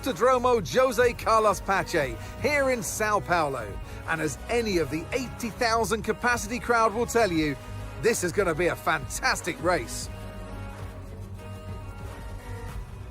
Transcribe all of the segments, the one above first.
Autodromo Jose Carlos Pache here in Sao Paulo. And as any of the 80,000 capacity crowd will tell you, this is going to be a fantastic race.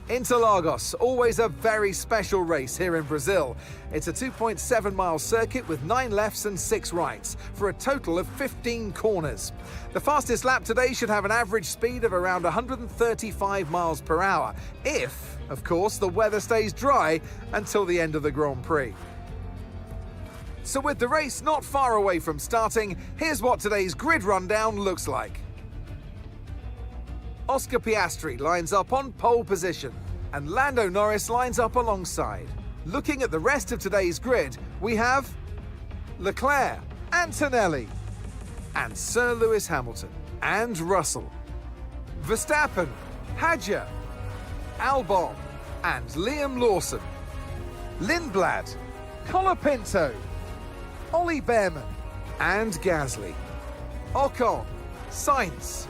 Interlagos, always a very special race here in Brazil. It's a 2.7-mile circuit with 9 lefts and 6 rights, for a total of 15 corners. The fastest lap today should have an average speed of around 135 miles per hour, if, of course, the weather stays dry until the end of the Grand Prix. So with the race not far away from starting, here's what today's grid rundown looks like. Oscar Piastri lines up on pole position, and Lando Norris lines up alongside. Looking at the rest of today's grid, we have Leclerc, Antonelli, and Sir Lewis Hamilton, and Russell, Verstappen, Hadjar, Albon, and Liam Lawson, Lindblad, Colapinto, Ollie Behrman, and Gasly, Ocon, Sainz,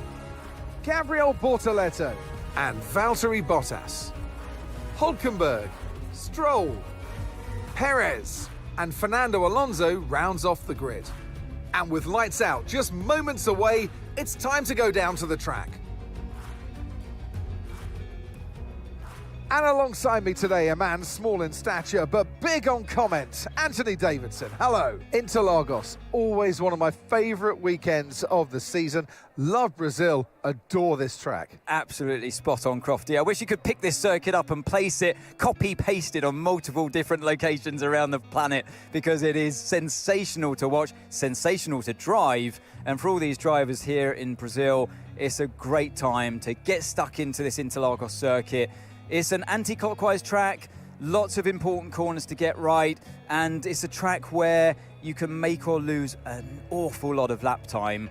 Gabriel Bortoleto, and Valtteri Bottas, Hülkenberg, Stroll, Perez, and Fernando Alonso rounds off the grid. And with lights out just moments away, it's time to go down to the track. And alongside me today, a man small in stature but big on comment, Anthony Davidson. Hello. Interlagos, always one of my favourite weekends of the season. Love Brazil, adore this track. Absolutely spot on, Crofty. I wish you could pick this circuit up and place it, copy-pasted on multiple different locations around the planet, because it is sensational to watch, sensational to drive. And for all these drivers here in Brazil, it's a great time to get stuck into this Interlagos circuit. It's an anti-clockwise track, lots of important corners to get right, and it's a track where you can make or lose an awful lot of lap time.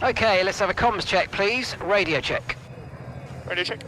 Okay, let's have a comms check, please. Radio check. Radio check.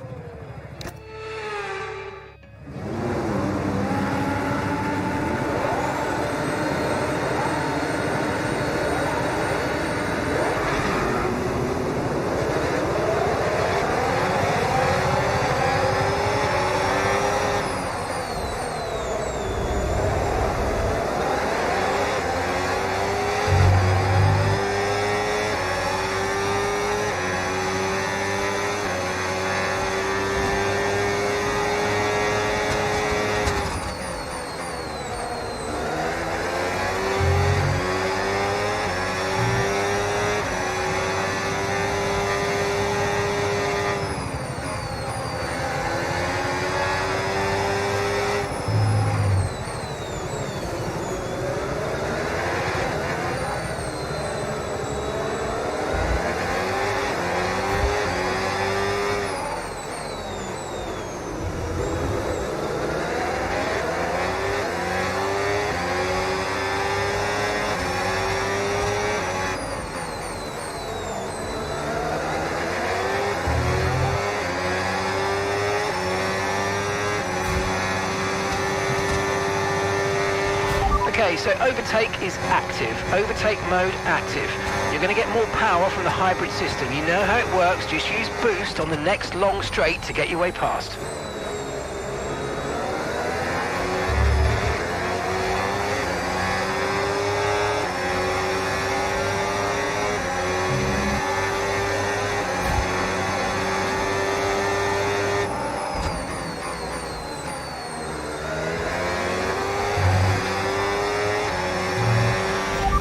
Okay, so overtake is active. Overtake mode active. You're going to get more power from the hybrid system. You know how it works. Just use boost on the next long straight to get your way past.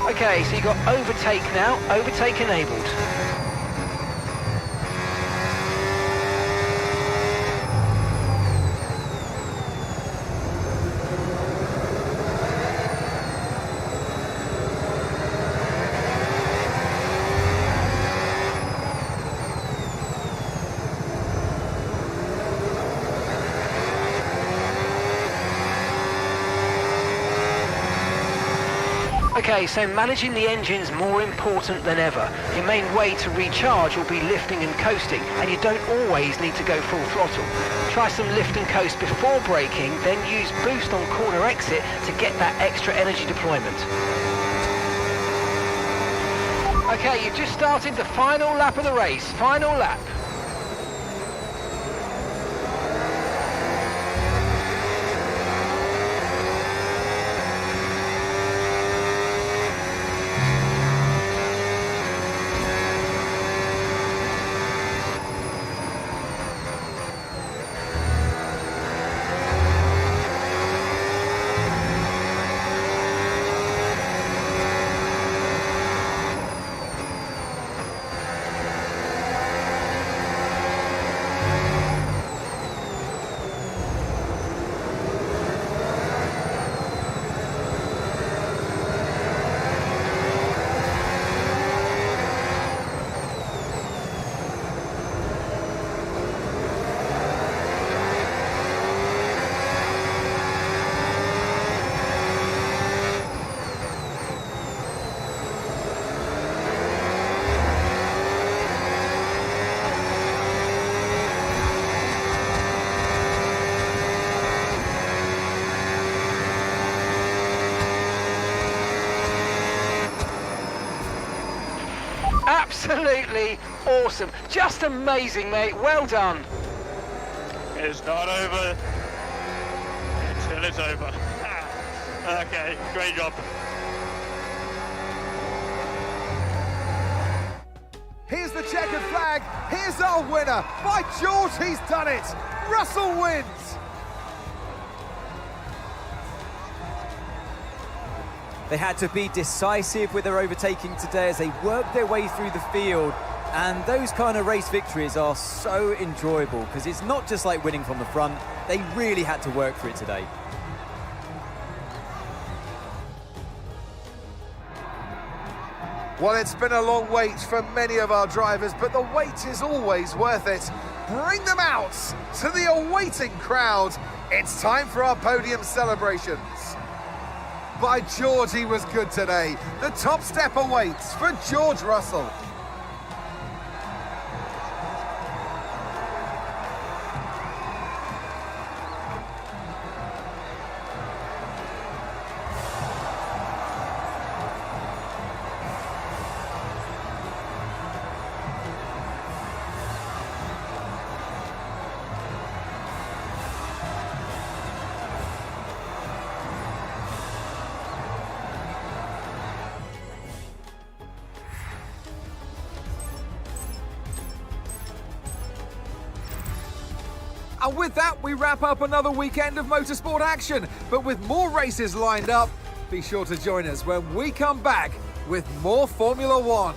Okay, so you've got overtake now, overtake enabled. Okay, so managing the engine's more important than ever. Your main way to recharge will be lifting and coasting, and you don't always need to go full throttle. Try some lift and coast before braking, then use boost on corner exit to get that extra energy deployment. Okay, you've just started the final lap of the race. Final lap. Absolutely awesome. Just amazing, mate. Well done. It's not over until it's over. Okay, great job. Here's the checkered flag. Here's our winner. By George, he's done it. Russell wins. They had to be decisive with their overtaking today as they worked their way through the field. And those kind of race victories are so enjoyable because it's not just like winning from the front. They really had to work for it today. Well, it's been a long wait for many of our drivers, but the wait is always worth it. Bring them out to the awaiting crowd. It's time for our podium celebrations. By George, he was good today. The top step awaits for George Russell. And with that, we wrap up another weekend of motorsport action. But with more races lined up, be sure to join us when we come back with more Formula One.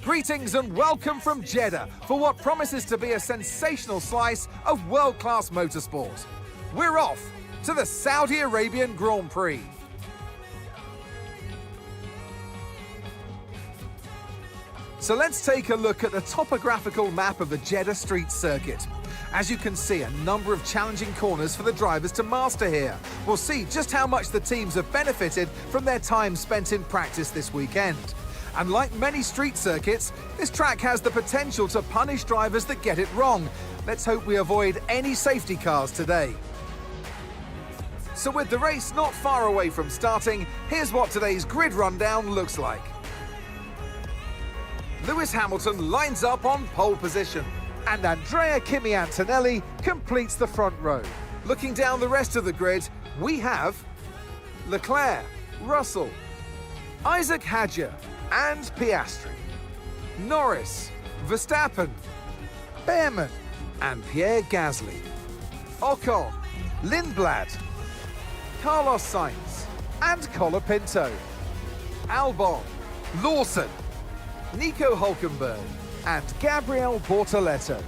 Greetings and welcome from Jeddah for what promises to be a sensational slice of world-class motorsport. We're off to the Saudi Arabian Grand Prix. So let's take a look at the topographical map of the Jeddah street circuit. As you can see, a number of challenging corners for the drivers to master here. We'll see just how much the teams have benefited from their time spent in practice this weekend. And like many street circuits, this track has the potential to punish drivers that get it wrong. Let's hope we avoid any safety cars today. So with the race not far away from starting, here's what today's grid rundown looks like. Lewis Hamilton lines up on pole position, and Andrea Kimi Antonelli completes the front row. Looking down the rest of the grid, we have Leclerc, Russell, Isaac Hadjar, and Piastri, Norris, Verstappen, Behrman, and Pierre Gasly, Ocon, Lindblad, Carlos Sainz, and Colapinto, Albon, Lawson, Nico Hulkenberg, and Gabriel Bortoleto,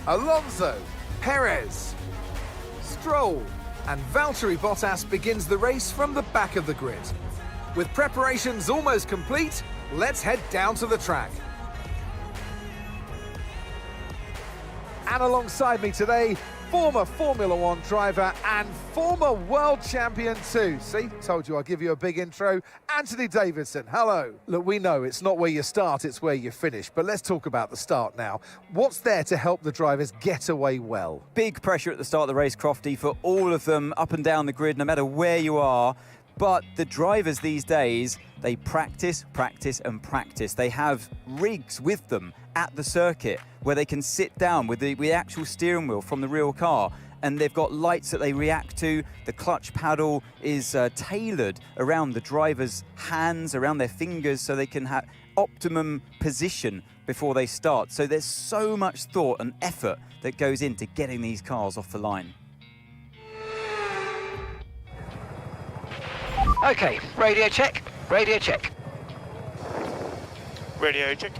Alonso, Perez, Stroll, and Valtteri Bottas begins the race from the back of the grid. With preparations almost complete, let's head down to the track. And alongside me today, former Formula One driver and former world champion too. See, told you I'll give you a big intro. Anthony Davidson, hello. Look, we know it's not where you start, it's where you finish. But let's talk about the start now. What's there to help the drivers get away well? Big pressure at the start of the race, Crofty, for all of them, up and down the grid, no matter where you are. But the drivers these days, they practice, practice and practice. They have rigs with them at the circuit where they can sit down with the actual steering wheel from the real car, and they've got lights that they react to. The clutch paddle is tailored around the driver's hands, around their fingers, so they can have optimum position before they start. So there's so much thought and effort that goes into getting these cars off the line. Okay, radio check, radio check. Radio check.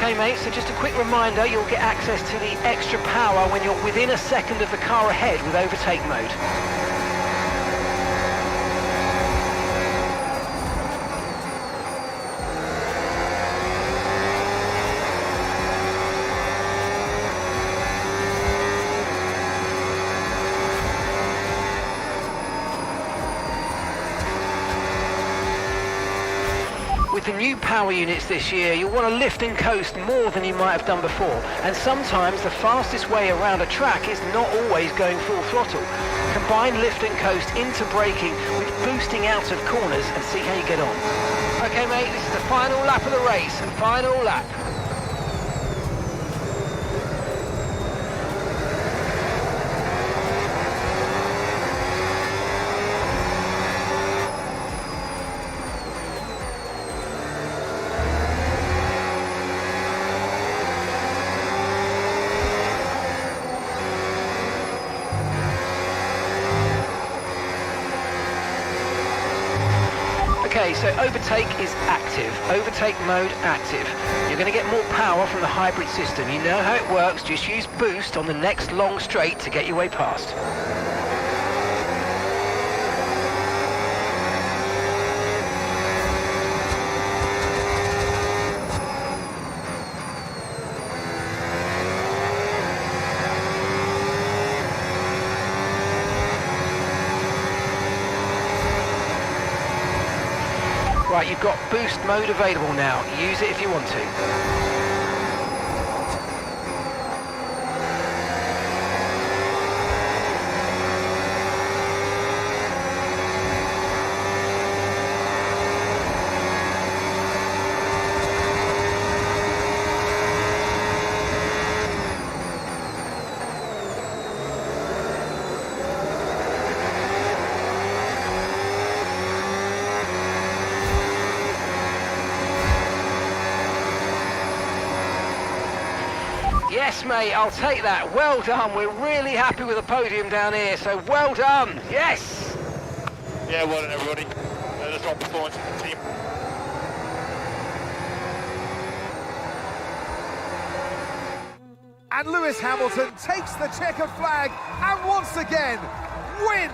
Okay mate, so just a quick reminder, you'll get access to the extra power when you're within a second of the car ahead with overtake mode. With the new power units this year, you'll want to lift and coast more than you might have done before. And sometimes the fastest way around a track is not always going full throttle. Combine lift and coast into braking with boosting out of corners and see how you get on. Okay mate, this is the final lap of the race. Final lap. Okay, so overtake is active. Overtake mode active. You're going to get more power from the hybrid system. You know how it works. Just use boost on the next long straight to get your way past. Right, you've got boost mode available now. Use it if you want to. Yes, mate, I'll take that. Well done. We're really happy with the podium down here, so well done. Yes! Yeah, well done, everybody. That's top performance of the team. And Lewis Hamilton takes the checkered flag and once again wins.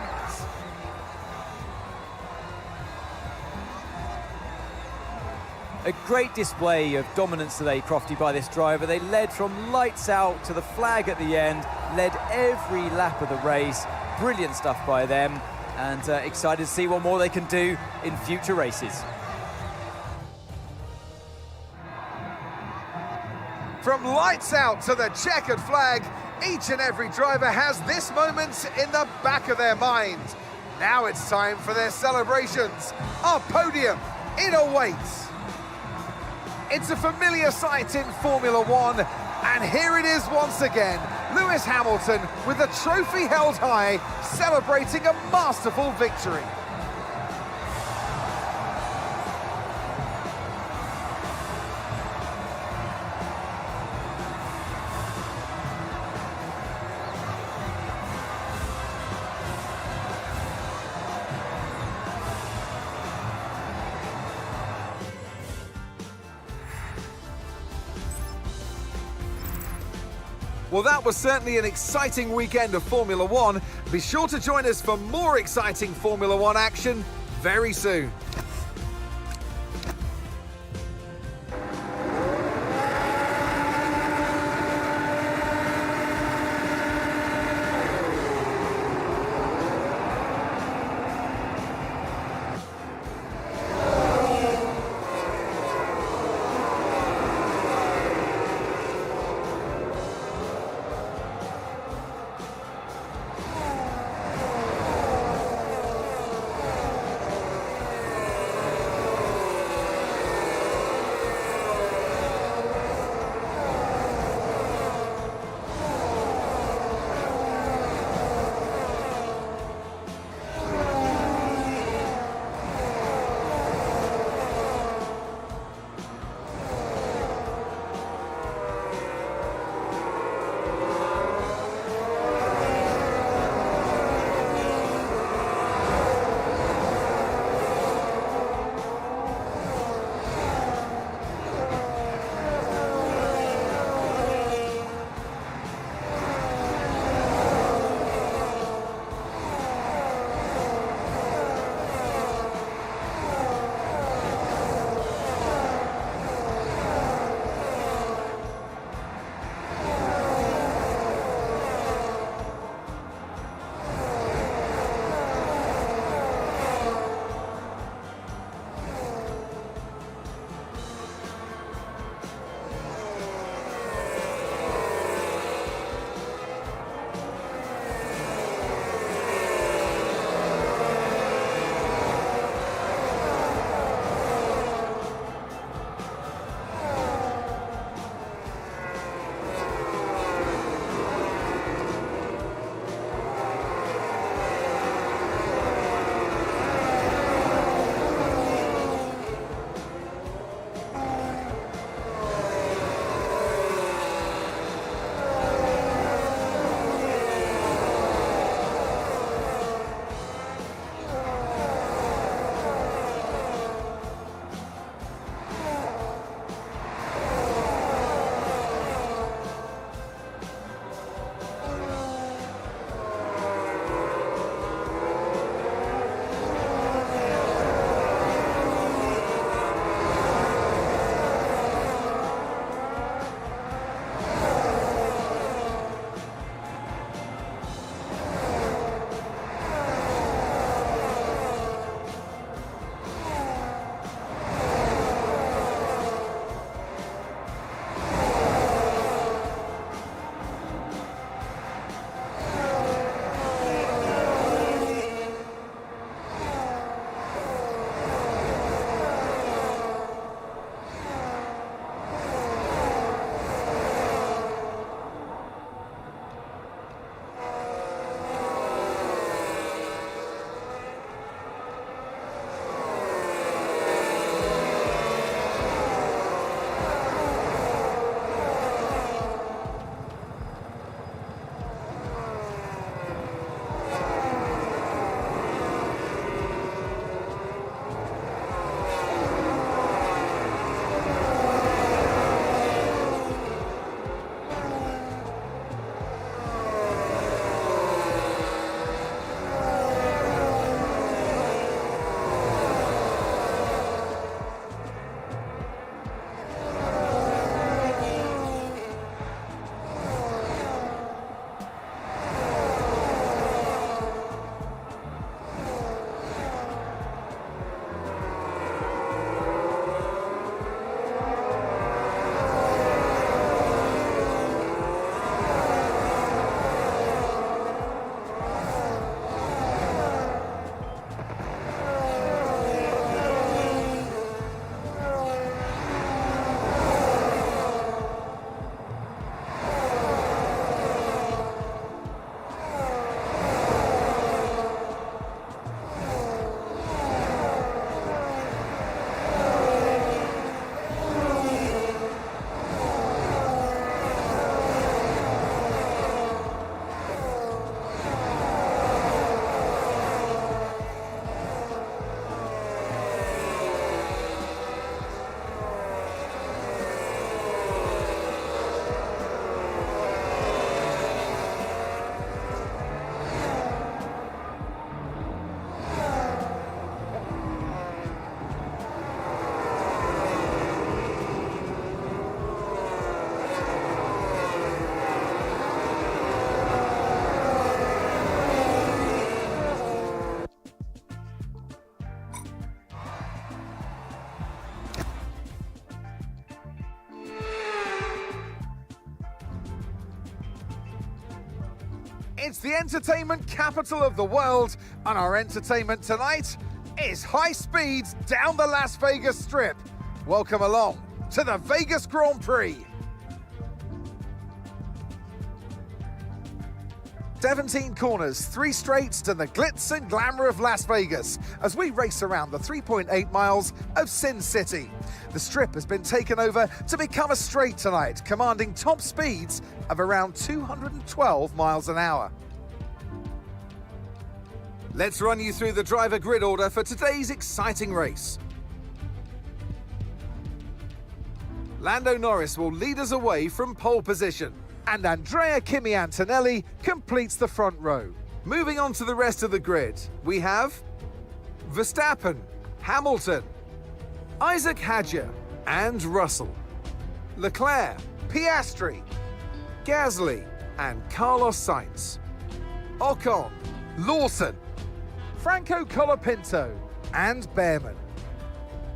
A great display of dominance today, Crofty, by this driver. They led from lights out to the flag at the end, led every lap of the race. Brilliant stuff by them, and excited to see what more they can do in future races. From lights out to the checkered flag, each and every driver has this moment in the back of their mind. Now it's time for their celebrations. Our podium, it awaits. It's a familiar sight in Formula One, and here it is once again. Lewis Hamilton with the trophy held high, celebrating a masterful victory. Well, that was certainly an exciting weekend of Formula One. Be sure to join us for more exciting Formula One action very soon. It's the entertainment capital of the world, and our entertainment tonight is high speeds down the Las Vegas Strip. Welcome along to the Vegas Grand Prix. 17 corners, 3 straights to the glitz and glamour of Las Vegas as we race around the 3.8 miles of Sin City. The strip has been taken over to become a straight tonight, commanding top speeds of around 212 miles an hour. Let's run you through the driver grid order for today's exciting race. Lando Norris will lead us away from pole position, and Andrea Kimi Antonelli completes the front row. Moving on to the rest of the grid, we have Verstappen, Hamilton, Isaac Hadjar and Russell, Leclerc, Piastri, Gasly and Carlos Sainz, Ocon, Lawson, Franco Colapinto and Behrman,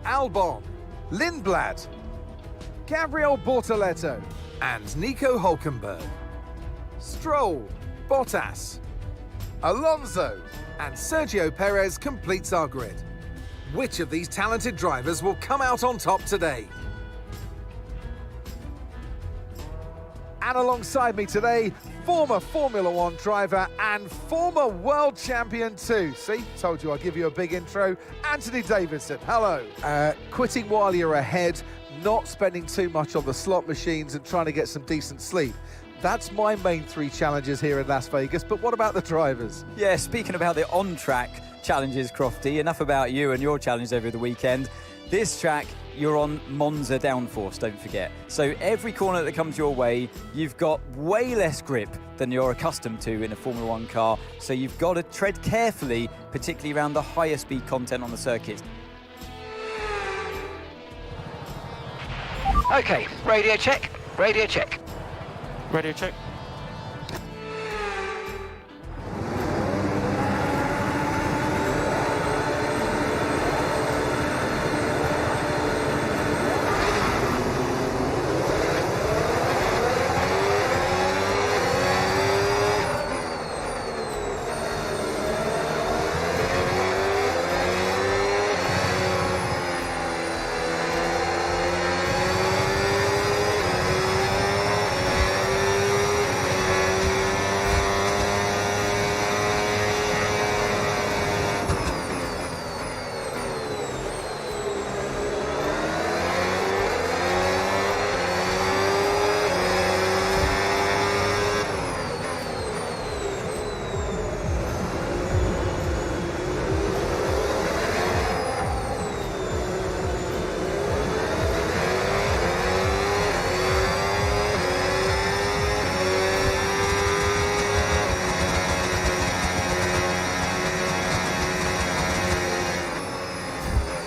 Albon, Lindblad, Gabriel Bortoleto and Nico Hülkenberg, Stroll, Bottas, Alonso and Sergio Perez completes our grid. Which of these talented drivers will come out on top today? And alongside me today, former Formula One driver and former world champion too. See, told you I'd give you a big intro. Anthony Davidson, hello. Quitting while you're ahead, not spending too much on the slot machines and trying to get some decent sleep. That's my main 3 challenges here in Las Vegas, but what about the drivers? Yeah, speaking about the on-track challenges, Crofty, enough about you and your challenge over the weekend. This track, you're on Monza downforce, don't forget. So every corner that comes your way, you've got way less grip than you're accustomed to in a Formula One car. So you've got to tread carefully, particularly around the higher speed content on the circuit. Okay, radio check, radio check. Radio check.